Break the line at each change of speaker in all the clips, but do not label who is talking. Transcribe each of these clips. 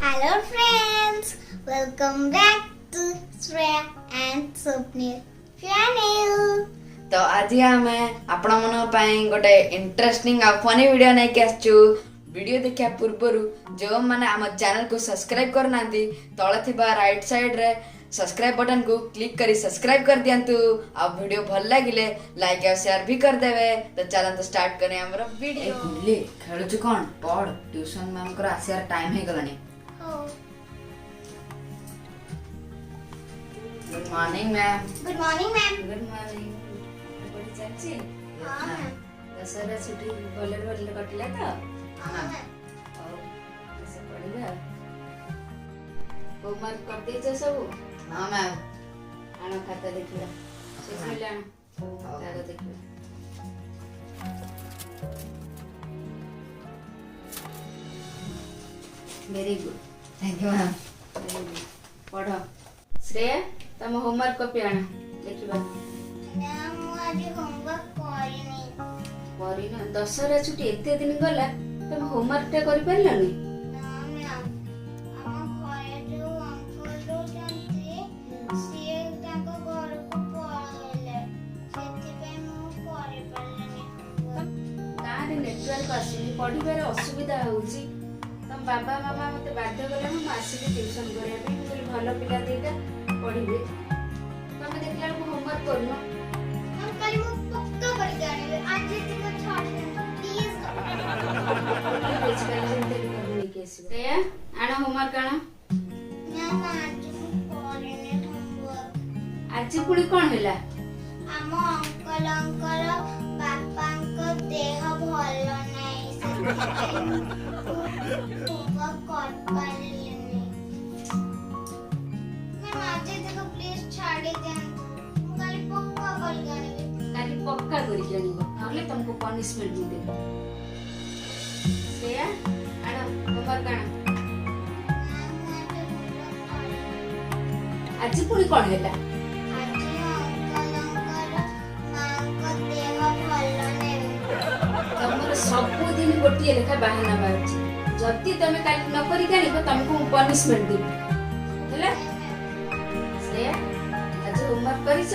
Hello friends, welcome back to Shreya and Swapnil channel.
तो आज आमे आपण मन पई गोटे इंटरेस्टिंग आ फनी वीडियो नै के आछू। वीडियो देखिया पूर्वरु जो माने हम चैनल को सब्सक्राइब करनांती तळे थिबा राइट साइड रे सब्सक्राइब बटन को क्लिक करी सब्सक्राइब कर दियंतु। आ वीडियो भल लागिले लाइक और शेयर भी कर देबे। तो चलन तो स्टार्ट करें हमर वीडियो। गुडली खेलु छु कोन पढ़ ट्यूशन मैम कर आसियार टाइम हे गलानी। Good morning ma'am.
Good morning ma'am.
Good morning. बड़ी चाची
हाँ मैम।
दशहरा छुट्टी बोलर बोलर कटिला तो
हाँ मैम।
और कैसे पढ़िला होमवर्क कर दीजिए सब। हां मैम आना खाता देखिला शिख मिला ताको देखिला। Very good thank you ma'am. पढ़ो श्रेया तुम होमवर्क कॉपी आना देखिबा।
मैम मु आज होमवर्क करिनी।
करी ना दशहरा छुट्टी एते दिन गला तुम होमवर्क टे करि परलनी।
ना मैम हम घरे जो अंकल रोजंती से ताको घर को पळले सेति पे मु करे परलनी।
गाँव रे नेटवर्क आसुनी पढ़िबार असुविधा होउची। तम बाबा मामा मते बाध्य कले हम आसिके ट्यूशन करे भी बोली भलो पिला देटा पढ़िबे। तमे देखला को होमवर्क करनो
हम कल मु पक्का कर जाने आज जति को छोड़ दे प्लीज।
बेच कर जंते करनी केसी श्रेया आना होमवर्क आना।
मैम आज मु करिनी होमवर्क।
आज पुणी कोन हैला
ଆମ ଅଙ୍କଲଙ୍କର ବାପାଙ୍କ ଦେହ ଭଲ ନାହିଁ ସେଥିପାଇଁ ହୋମୱାର୍କ କରିପାରିଲିନି। ମ୍ୟାମ୍ ଆଜି ତାକୁ ପ୍ଲିଜ୍ ଛାଡ଼ି ଦିଅନ୍ତୁ ମୁଁ କାଲି ପକ୍କା କରିକି ଆଣିବି।
काली पक्का करी जानिबो नहले तुमको पनिशमेंट भी देबे। श्रेया आना होमवर्क आना।
ମ୍ୟାମ୍ ମୁଁ ଆଜି ହୋମୱାର୍କ କରିନି।
आज पुणी कोन हैला
ଆଜି ଅଙ୍କଲଙ୍କର ମାଙ୍କ ଦେହ ଭଲ ନାହିଁ।
तमर सब दिन गोटिए लेखा बहाना बाची जति तमे काली न करी कानिबो तुमको पनिशमेंट देबे हैला। श्रेया आज होमवर्क करिछ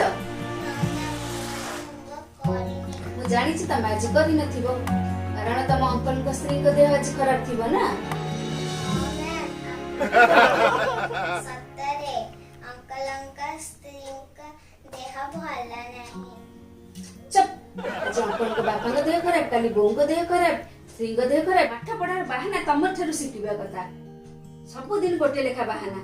मु जानि छि तमे आज करि नथिबो कारण तम अंकल को स्त्री को देह आज खराब थिबो ना।
सतरे अंकलଙ୍କ ସ୍ତ୍ରୀଙ୍କ ଦେହ ଭଲ ନାହିଁ।
चुप आज अंकल को बापा को देह खराब काली बों को देह खराब स्त्री को देह खराब पाठ पढ़ार बहाना तमर थारु सिखिबा कथा सब दिन गोटे लेखा बहाना।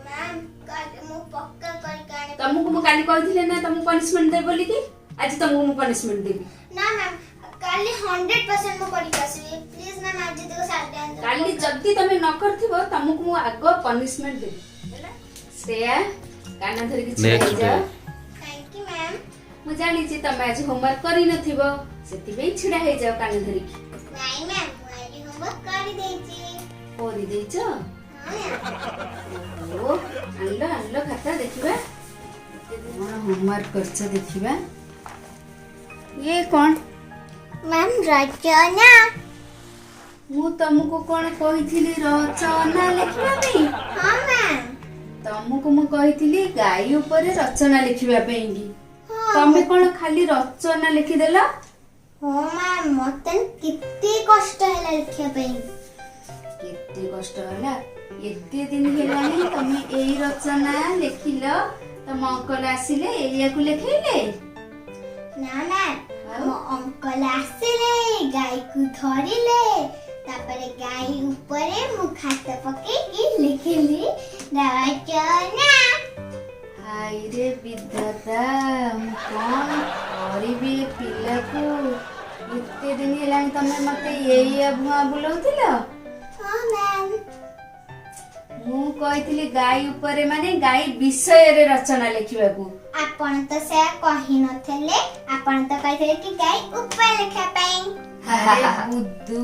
मैम काली मु पक्का करके आने।
तुमको मु काली कहिथिले ना तुमको पनिशमेंट दे बोली कि आज तुमको मु पनिशमेंट देबी।
ना मैम काली 100% मु पढ़ी आसीबी प्लीज मैम आज देखो साथ दे।
काली जल्दी तमे न करथिबो तुमको मु आगो पनिशमेंट देबी हैला। श्रेया काना धरि कि छिड़ाई जा।
Thank you ma'am.
मु जानि छि तमे आज होमवर्क करि नथिबो सेति बे छिड़ा हे जाओ काना धरि कि।
नहीं मैम मु आज होमवर्क कर देछि।
ओरी देइछो
हां
ओ आनलो खाता देखिबा मोर होमवर्क करछ देखिबा। ये कौन
मैम रचना।
मु तुमको कोन कहिथिली रचना लिखिबा पे।
हां मैम
तुमको मु कहिथिली गाई ऊपर रचना लिखिबा पे की तमे कोन खाली रचना लिखि देला।
हो मैम मते कितने कष्ट है लिखिया पे।
केते कष्ट होला एते दिन हेलानी तमे एई रचना लिखिलो तम अंकल आसिले एरिया को लिखैले।
ना मैम मो अंकल आसिले गाय को धरिले तापरे गाय ऊपरे मु खाता पके की लिखिली रचना।
हाय रे विधाता मु कोन करिबे पिला को एते दिन हेलानी तमे मते एई अबुआ बुलौथिलो।
हां मैम
मु कहिथिली गाई ऊपरे माने गाई विषय रे रचना लिखिबा को।
आपण तो से कहि नथले आपण तो कहिथे कि गाय ऊपर लिखा पे।
अरे बुद्धू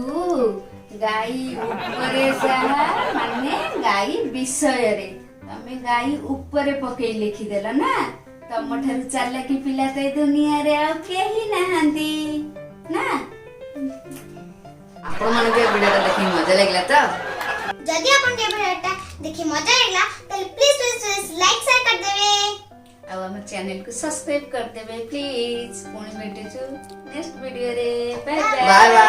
गाई ऊपरे सहा माने गाई विषय रे तमे गाई ऊपरे पके लिखि देला ना। तम ठारु चालाकी पिला ते दुनिया रे आ केही नाहंती ना। आपण मन के वीडियो देखि मजा लागला त
जदि अपन के भिडियोटा देखि मजा आइला त प्लीज लाइक शेयर कर देबे
ଆଉ ଆମ ଚ୍ୟାନେଲକୁ ସବସ୍କ୍ରାଇବ କରିଦେବେ ପ୍ଲିଜ। ପୁଣି ଭେଟୁଛୁ ନେକ୍ସଟ ଭିଡିଓରେ। Bye
bye bye.